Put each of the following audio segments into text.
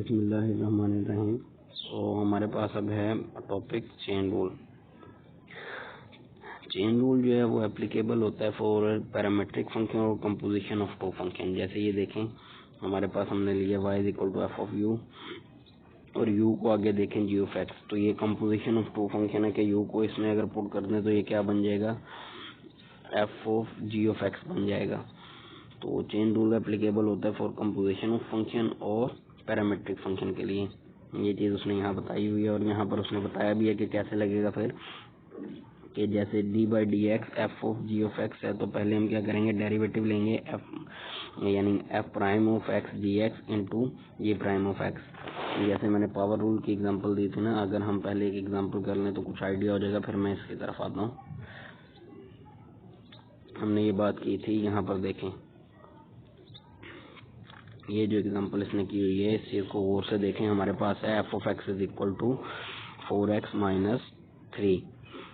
बिस्मिल्लाहिर्रहमानिर्रहीम। तो हमारे पास अब है topic chain rule. Chain rule जो है वो एप्लीकेबल होता है फॉर पैरामेट्रिक फंक्शन और कंपोजिशन ऑफ टू फंक्शन। जैसे ये देखें, हमारे पास हमने लिया y equal to F of U और u को आगे देखें जी ऑफ एक्स। तो ये कंपोजिशन ऑफ टू फंक्शन है कि u को इसमें अगर पुट कर दें तो ये क्या बन जाएगा, F of G of X बन जाएगा। तो चेन रूल एप्लीकेबल होता है फॉर कंपोजिशन ऑफ फंक्शन और पैरामेट्रिक फंक्शन के लिए। ये चीज़ उसने यहाँ बताई हुई है और यहाँ पर उसने बताया भी है कि कैसे लगेगा फिर, कि जैसे D by D X F of G of X है, तो पहले हम क्या करेंगे, डेरिवेटिव लेंगे एफ यानी F prime of X G X into G prime of X. जैसे मैंने पावर रूल की एग्जांपल दी थी ना, अगर हम पहले एक एग्जांपल कर लें तो कुछ आइडिया हो जाएगा, फिर मैं इसकी तरफ आता हूँ। हमने ये बात की थी, यहाँ पर देखें, ये जो एग्जांपल इसने की हुई है इस चीज़ को गौर से देखें। हमारे पास है F of X is equal to 4x minus 3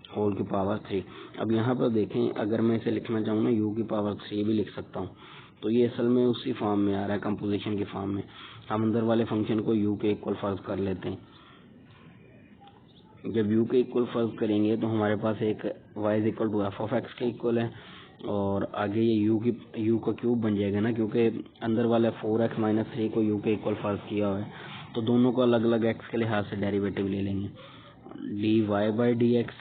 whole की पावर 3। अब यहाँ पर देखें, अगर मैं इसे लिखना चाहूँ ना u की पावर 3 भी लिख सकता हूँ। तो ये असल में उसी फॉर्म में आ रहा है, कंपोजिशन की फॉर्म में। हम अंदर वाले फंक्शन को u के इक्वल फर्ज कर लेते हैं। जब u के इक्वल फर्ज करेंगे तो हमारे पास एक y is equal to F of X के इक्वल है और आगे ये u का क्यूब बन जाएगा ना, क्योंकि अंदर वाला 4x माइनस 3 को u के इक्वल फर्ज किया हुआ है। तो दोनों को अलग अलग x के लिहाज से डेरिवेटिव ले लेंगे। D Y by D X,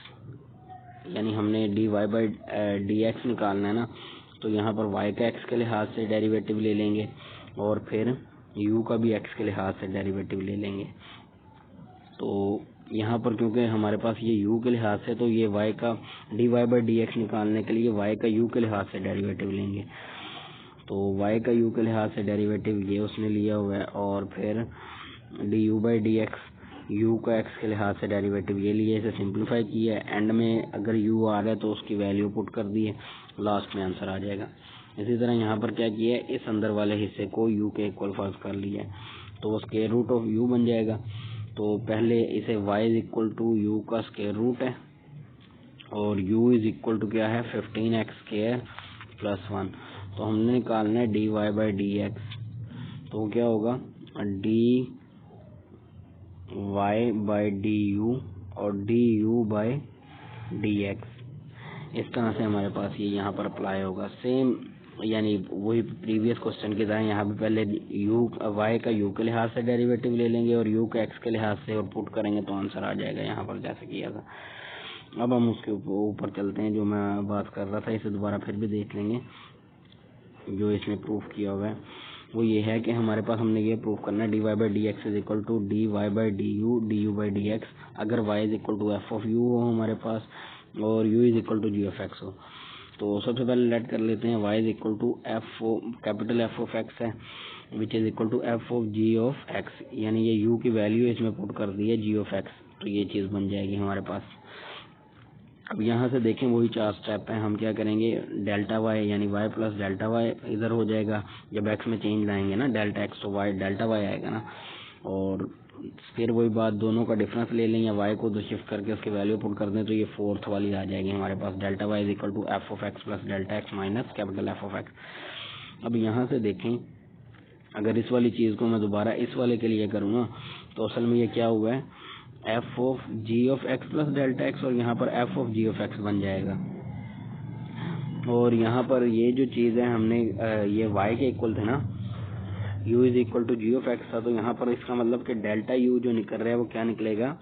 यानी हमने D Y by D X निकालना है ना, तो यहाँ पर y का x के लिहाज से डेरिवेटिव ले लेंगे और फिर u का भी x के लिहाज से डेरिवेटिव ले लेंगे। तो यहाँ पर क्योंकि हमारे पास ये u के लिहाज से, तो ये y का D Y by D X निकालने के लिए y का u के लिहाज से डेरिवेटिव लेंगे। तो y का u के लिहाज से डेरिवेटिव ये उसने लिया हुआ है और फिर D U by D x u का x के लिहाज से डेरिवेटिव ये लिए, इसे सिंप्लीफाई किया है। एंड में अगर u आ रहा है तो उसकी वैल्यू पुट कर दी है, लास्ट में आंसर आ जाएगा। इसी तरह यहाँ पर क्या किया है, इस अंदर वाले हिस्से को u के इक्वल फर्ज कर लिया है, तो वो स्क्वायर रूट ऑफ u बन जाएगा। तो पहले इसे y is equal to U का स्क्वायर रूट है और u इज इक्वल टू क्या है, 15x स्क्वायर प्लस 1। तो हमने निकालना है D Y by D X. तो क्या होगा, D Y by D U और D U by D X. इस तरह से हमारे पास ये यहाँ पर अप्लाई होगा सेम, यानी वही प्रीवियस क्वेश्चन की तरह। यहाँ पे पहले y का u के लिहाज से डेरिवेटिव ले लेंगे और u का x के लिहाज से और पुट करेंगे तो आंसर आ जाएगा, यहाँ पर जैसे किया था। अब हम उसके ऊपर चलते हैं, जो मैं बात कर रहा था इसे दोबारा फिर भी देख लेंगे। जो इसने प्रूफ किया हुआ है वो ये है कि हमारे पास हमने ये प्रूफ करना है D Y by D X is equal to D Y by D U by D X. अगर y is equal to F of U हो हमारे पास और u is equal to G of X हो, तो सबसे पहले लेट कर लेते हैं y is equal to capital F of X है which is equal to F of G of X, यानी ये u की वैल्यू इसमें पुट कर दी है जी ऑफ एक्स, तो ये चीज़ बन जाएगी हमारे पास। अब यहाँ से देखें, वही 4 स्टेप हैं। हम क्या करेंगे, डेल्टा y यानी y प्लस डेल्टा y इधर हो जाएगा। जब x में चेंज लाएंगे ना, डेल्टा x तो y डेल्टा y आएगा ना, और फिर वही बात, दोनों का डिफरेंस ले लें या y को 2 शिफ्ट करके उसकी वैल्यू पुट कर दें तो ये फोर्थ वाली आ जाएगी हमारे पास, delta y is equal to F of X plus delta X minus capital F of X. अब यहाँ से देखें, अगर इस वाली चीज़ को मैं दोबारा इस वाले के लिए करूँगा तो असल में ये क्या हुआ है, F of G of X plus delta X, और यहाँ पर F of G of X बन जाएगा। और यहाँ पर ये जो चीज़ है, हमने ये y के इक्वल थे ना, u is equal to G of X था, तो यहाँ पर इसका मतलब कि डेल्टा u जो निकल रहा है वो क्या निकलेगा,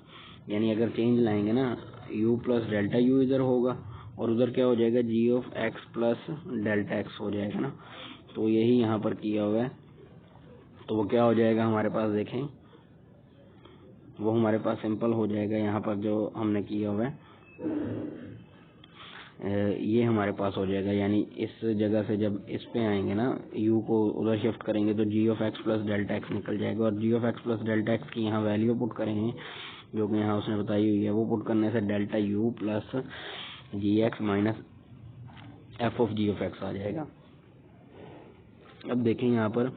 यानी अगर चेंज लाएंगे ना, u प्लस डेल्टा u इधर होगा और उधर क्या हो जाएगा, G of X plus delta X हो जाएगा ना। तो यही यहाँ पर किया हुआ है, तो वो क्या हो जाएगा हमारे पास, देखें वो हमारे पास सिंपल हो जाएगा। यहाँ पर जो हमने किया हुआ है ये हमारे पास हो जाएगा, यानी इस जगह से जब इस पे आएंगे ना, u को उधर शिफ्ट करेंगे तो G of X plus delta X निकल जाएगा और G of X plus delta X की यहाँ वैल्यू पुट करेंगे जो कि यहाँ उसने बताई हुई है। वो पुट करने से delta u plus G X minus F of G of X आ जाएगा। अब देखें, यहाँ पर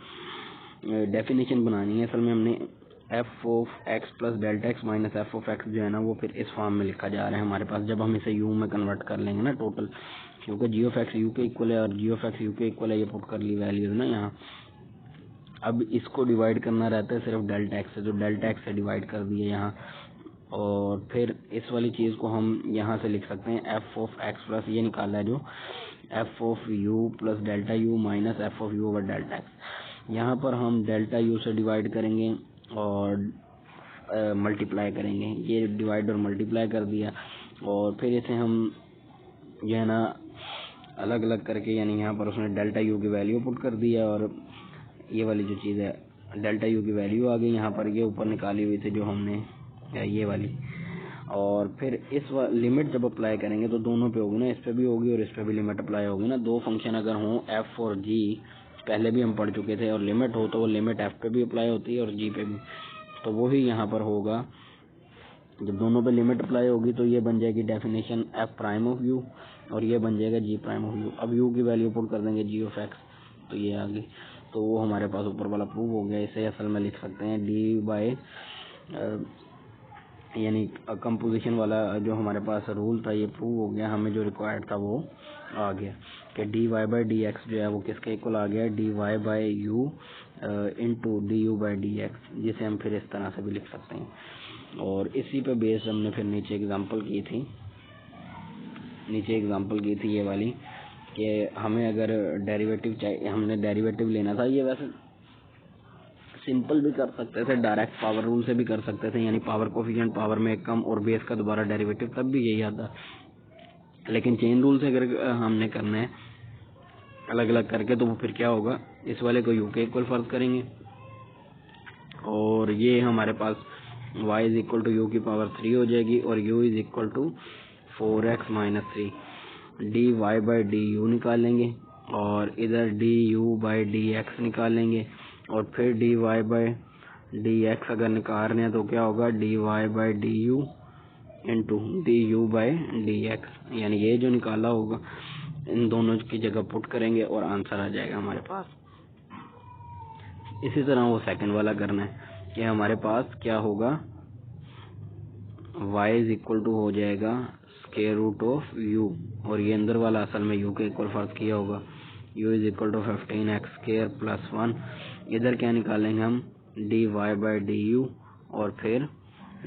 डेफिनेशन बनानी है। असल में हमने F of X plus delta X minus F of x जो है ना, वो फिर इस फॉर्म में लिखा जा रहा है हमारे पास, जब हम इसे यू में कन्वर्ट कर लेंगे ना टोटल, क्योंकि जी ऑफ एक्स यू के इक्वल है और जी ऑफ एक्स यू के इक्वल है, ये पुट कर ली वैल्यूज ना यहाँ। अब इसको डिवाइड करना रहता है सिर्फ डेल्टा एक्स से, तो डेल्टा एक्स से डिवाइड कर दिया यहाँ, और फिर इस वाली चीज़ को हम यहाँ से लिख सकते हैं एफ ऑफ एक्स प्लस ये निकाला है जो F of you plus delta U minus F of you over delta x. यहाँ पर हम डेल्टा यू से डिवाइड करेंगे और मल्टीप्लाई करेंगे, ये डिवाइड और मल्टीप्लाई कर दिया, और फिर इसे हम जो है ना अलग अलग करके, यानी यहाँ पर उसने डेल्टा यू की वैल्यू पुट कर दिया, और ये वाली जो चीज़ है डेल्टा यू की वैल्यू आ गई यहाँ पर, ये ऊपर निकाली हुई थी जो हमने ये वाली, और फिर इस लिमिट जब अप्लाई करेंगे तो दोनों पे होगी ना, इस पे भी होगी और इस पे भी लिमिट अप्लाई होगी ना। दो फंक्शन अगर हों एफ और जी, पहले भी हम पढ़ चुके थे, और लिमिट हो तो वो लिमिट एफ पे भी अप्लाई होती है और जी पे भी, तो वो ही यहाँ पर होगा। जब दोनों पे लिमिट अप्लाई होगी तो ये बन जाएगी definition F prime of U, और ये बन जाएगा जी प्राइम ऑफ यू। अब यू की वैल्यू पुट कर देंगे जी ऑफ एक्स, तो ये आ गई, तो वो हमारे पास ऊपर वाला प्रूव हो गया। इसे असल में लिख सकते हैं डी बाय यानी कंपोजिशन वाला जो हमारे पास रूल था ये प्रूव हो गया, हमें जो रिक्वायर्ड था वो आ गया कि D Y by D X जो है वो किसके इक्वल आ गया, D Y by U into D U by D X, जिसे हम फिर इस तरह से भी लिख सकते हैं। और इसी पे बेस हमने फिर नीचे एग्जांपल की थी ये वाली कि हमें अगर डेरिवेटिव चाहिए, हमने डेरिवेटिव लेना था, ये वैसे सिंपल भी कर सकते थे, डायरेक्ट पावर रूल से भी कर सकते थे, यानी पावर कोफिशिएंट पावर में कम और बेस का दोबारा डेरिवेटिव, तब भी यही आता। लेकिन चेन रूल से अगर हमने करना है अलग अलग करके, तो वो फिर क्या होगा, इस वाले को यू के इक्वल फर्ज करेंगे, और ये हमारे पास y is equal to U की पावर 3 हो जाएगी, और u is equal to 4x minus 3, D Y by D U निकालेंगे, और इधर D U by D X निकालेंगे, और फिर D Y by D X अगर निकाल रहे हैं तो क्या होगा, D Y by D U into D U by D X, यानी ये जो निकाला होगा इन दोनों की जगह पुट करेंगे और आंसर आ जाएगा हमारे पास। इसी तरह वो सेकंड वाला करना है कि हमारे पास क्या होगा, y इज इक्वल टू हो जाएगा स्क्वायर रूट ऑफ u, और ये अंदर वाला असल में u के इक्वल फर्ज किया होगा, u is equal to 15x square plus 1, इधर क्या निकालेंगे हम, D Y by D U और फिर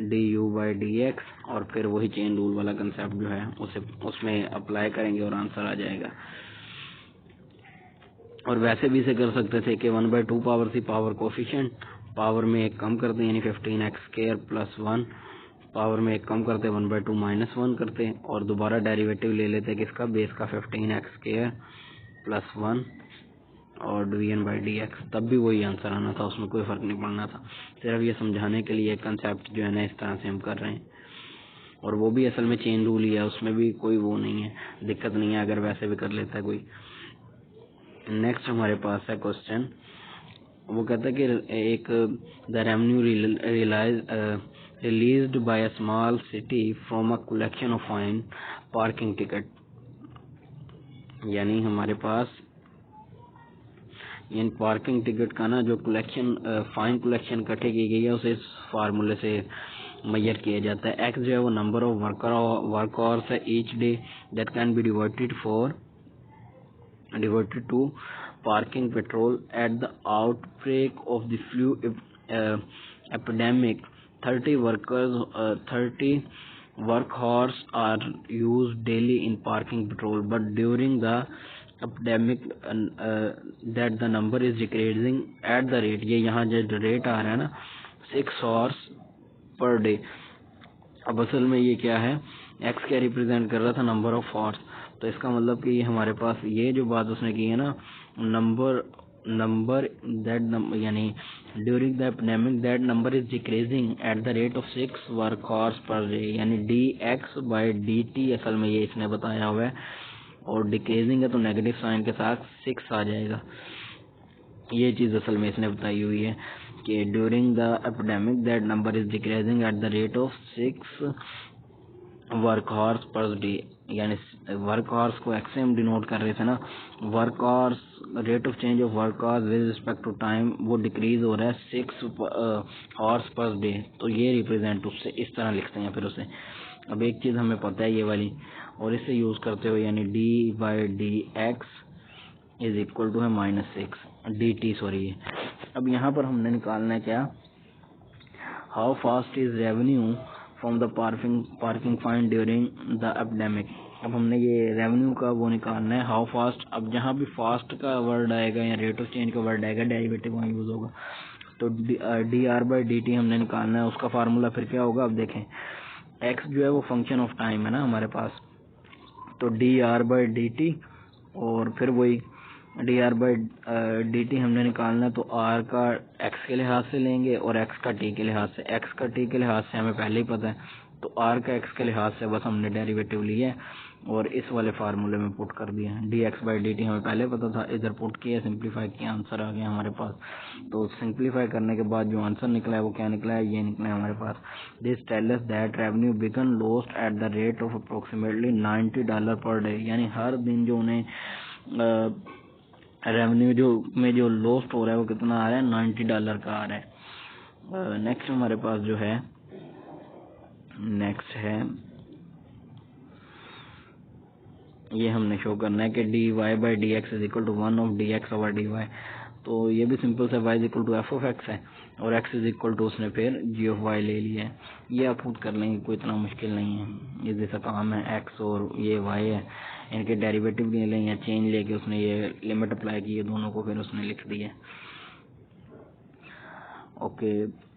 D U by D X, और फिर वही चेन रूल वाला कंसेप्ट जो है उसे उसमें अप्लाई करेंगे और आंसर आ जाएगा। और वैसे भी इसे कर सकते थे कि 1/2 पावर सी पावर कोफिशिएंट, पावर में एक कम करते यानी 15x स्क्वायर प्लस 1, पावर में एक कम करते 1/2 माइनस 1 करते, और दोबारा डेरिवेटिव ले लेते किसका, बेस का 15x स्क्वायर प्लस 1 और dn बाई डी एक्स, तब भी वही आंसर आना था, उसमें कोई फर्क नहीं पड़ना था। सिर्फ ये समझाने के लिए कंसेप्ट जो है ना इस तरह से हम कर रहे हैं, और वो भी असल में चेन रूल ही है, उसमें भी कोई वो नहीं है, दिक्कत नहीं है अगर वैसे भी कर लेता है कोई। नेक्स्ट हमारे पास है क्वेश्चन, वो कहता है कि एक the revenue released by a small city from a collection of fine parking ticket, यानी हमारे पास इन पार्किंग टिकट का ना जो कलेक्शन फाइन कलेक्शन इकट्ठे की गई है उसे इस फार्मूले से मेजर किया जाता है। एक्स जो है वो नंबर ऑफ वर्क आवर्स है each day that can be devoted to parking patrol at the outbreak of the flu epidemic 30 work hours are use daily in parking patrol, but during the epidemic that the number is decreasing at the rate, ये यहाँ जो rate आ रहा है ना 6 hours per day। अब असल में ये क्या है, x क्या रिप्रेजेंट कर रहा था, नंबर ऑफ हॉर्स, तो इसका मतलब कि ये हमारे पास ये जो बात उसने की है ना, नंबर दैट यानी during the epidemic that number is decreasing at the rate of 6 work hours per day, यानी dx बाई dt असल में ये इसने बताया हुआ है, और डिक्रीजिंग है तो नेगेटिव साइन के साथ 6 आ जाएगा। ये चीज़ असल में इसने बताई हुई है कि during the epidemic that number is decreasing at the rate of 6 work hours per day, यानी वर्क हॉर्स को एक्स से हम डिनोट कर रहे थे ना, work hours rate of change of work hours with respect to time वो डिक्रीज हो रहा है 6 हॉर्स पर डे, तो ये रिप्रेजेंट उससे इस तरह लिखते हैं फिर उसे। अब एक चीज़ हमें पता है ये वाली, और इसे यूज़ करते हुए यानी D by D X is equal to है -6 dt, सॉरी अब यहाँ पर हमने निकालना है क्या, how fast is revenue from the parking fine during the epidemic. अब हमने ये रेवेन्यू का वो निकालना है, हाउ फास्ट। अब जहाँ भी फास्ट का वर्ड आएगा या रेट ऑफ चेंज का वर्ड आएगा, डेरिवेटिव वहाँ यूज होगा। तो D R by D T हमने निकालना है, उसका फार्मूला फिर क्या होगा। अब देखें एक्स जो है वो फंक्शन ऑफ टाइम है ना हमारे पास, तो D R by D T और फिर वही D R by D T हमने निकालना है। तो आर का एक्स के लिहाज से लेंगे और एक्स का टी के लिहाज से। एक्स का टी के लिहाज से हमें पहले ही पता है, तो आर का एक्स के लिहाज से बस हमने डेरिवेटिव लिया है और इस वाले फार्मूले में पुट कर दिया है। D X by D T हमें पहले पता था, इधर पुट किया, सिंप्लीफाई किया, आंसर आ गया हमारे पास। तो सिंप्लीफाई करने के बाद जो आंसर निकला है वो क्या निकला है, ये निकला है हमारे पास। This tell us that revenue बिकन lost at the rate of approximately $90 per day, यानी हर दिन जो उन्हें रेवेन्यू जो लॉस्ट हो रहा है वो कितना आ रहा है, $90 का आ रहा है। नेक्स्ट हमारे पास जो है, नेक्स्ट है ये हमने शो करना है कि D Y by D X is equal to 1 of D X over D Y. तो ये भी सिंपल से y is equal to F of X है और x इज इक्वल टू उसने फिर जी ऑफ वाई ले लिया है। ये आप खुद कर लेंगे, कोई इतना मुश्किल नहीं है, ये जैसा काम है। x और ये y है, इनके डेरिवेटिव ले लें या चेंज लेके उसने ये लिमिट अप्लाई की है दोनों को, फिर उसने लिख दिया। ओके,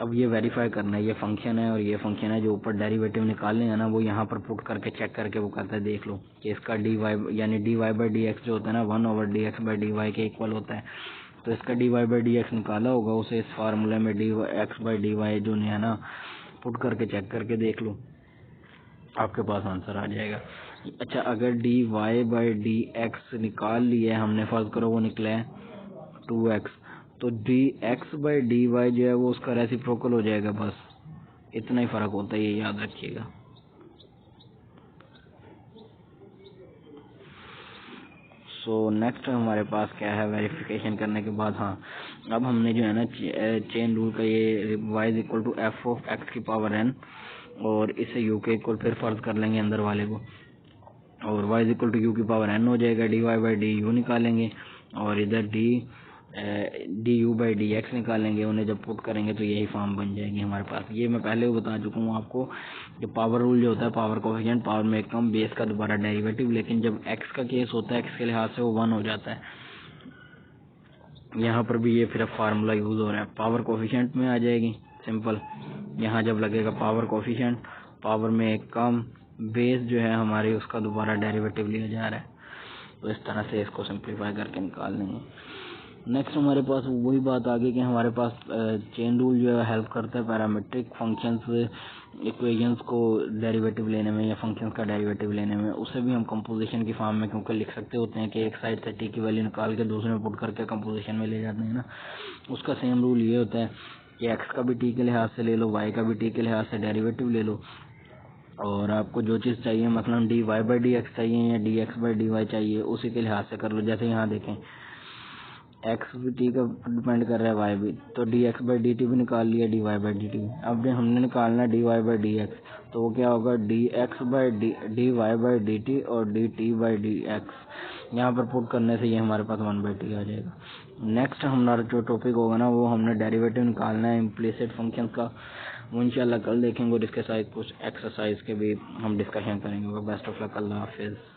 अब ये वेरीफाई करना है, ये फंक्शन है और ये फंक्शन है, जो ऊपर डेरिवेटिव निकालने हैं ना वो यहाँ पर पुट करके चेक करके वो कहता है देख लो कि इसका डी वाई यानी D Y by D X जो होता है ना 1 over D X by D Y के इक्वल होता है। तो इसका D Y by D X निकाला होगा, उसे इस फार्मूले में D X by D Y जो है ना पुट करके चेक करके देख लो, आपके पास आंसर आ जाएगा। अच्छा, अगर D Y by D X निकाल लिया है हमने, फर्ज करो वो निकला है 2x, तो D X by D Y जो है वो उसका रेसिप्रोकल हो जाएगा, बस इतना ही फर्क होता है, ये याद रखिएगा। सो नेक्स्ट हमारे पास क्या है, वेरिफिकेशन करने के बाद, हाँ अब हमने जो है ना चेन रूल का ये y is equal to F of X की पावर n और इसे u के इक्वल फिर फर्ज कर लेंगे अंदर वाले को, और y is equal to U की पावर n हो जाएगा। D Y by D U निकालेंगे और इधर D U by D X निकालेंगे, उन्हें जब पुट करेंगे तो यही फॉर्म बन जाएगी हमारे पास। ये मैं पहले भी बता चुका हूँ आपको, जो पावर रूल जो होता है, पावर कोएफिशिएंट, पावर में एक कम, बेस का दोबारा डेरिवेटिव, लेकिन जब एक्स का केस होता है एक्स के लिहाज से वो 1 हो जाता है। यहाँ पर भी ये फिर फार्मूला यूज हो रहा है, पावर कोएफिशिएंट में आ जाएगी सिंपल। यहाँ जब लगेगा पावर कोएफिशिएंट, पावर में एक कम, बेस जो है हमारी उसका दोबारा डेरिवेटिव लिया जा रहा है। तो इस तरह से इसको सिंप्लीफाई करके निकाल लेंगे। नेक्स्ट हमारे पास वही बात आ गई कि हमारे पास चेन रूल जो है हेल्प करता है पैरामीट्रिक फंक्शंस इक्वेशंस को डेरिवेटिव लेने में या फंक्शंस का डेरिवेटिव लेने में। उसे भी हम कंपोजिशन की फॉर्म में क्योंकि लिख सकते होते हैं कि एक साइड से टी की वैल्यू निकाल के दूसरे में पुट करके कंपोजिशन में ले जाते हैं ना, उसका सेम रूल ये होता है कि एक्स का भी टी के लिहाज से ले लो, वाई का भी टी के लिहाज से डेरिवेटिव ले लो, और आपको जो चीज़ चाहिए मतलब D Y by D X चाहिए या D X by D Y चाहिए, उसी के लिहाज से कर लो। जैसे यहाँ देखें एक्स भी टी का डिपेंड कर रहा है, वाई भी, तो D X by D T भी निकाल लिया, D Y by D T. अब हमने निकालना D Y by D X, तो वो क्या होगा, D X by D Y by D T और D T by D X. यहाँ पर पुट करने से ये हमारे पास 1 बाई टी आ जाएगा। नेक्स्ट हमारा जो टॉपिक होगा ना वो हमने डेरिवेटिव निकालना है इम्प्लिसिट फंक्शन का, वो इंशाल्लाह कल देखेंगे और इसके साथ कुछ एक्सरसाइज के भी हम डिस्कशन करेंगे। बेस्ट ऑफ लक, अल्लाह हाफिज़।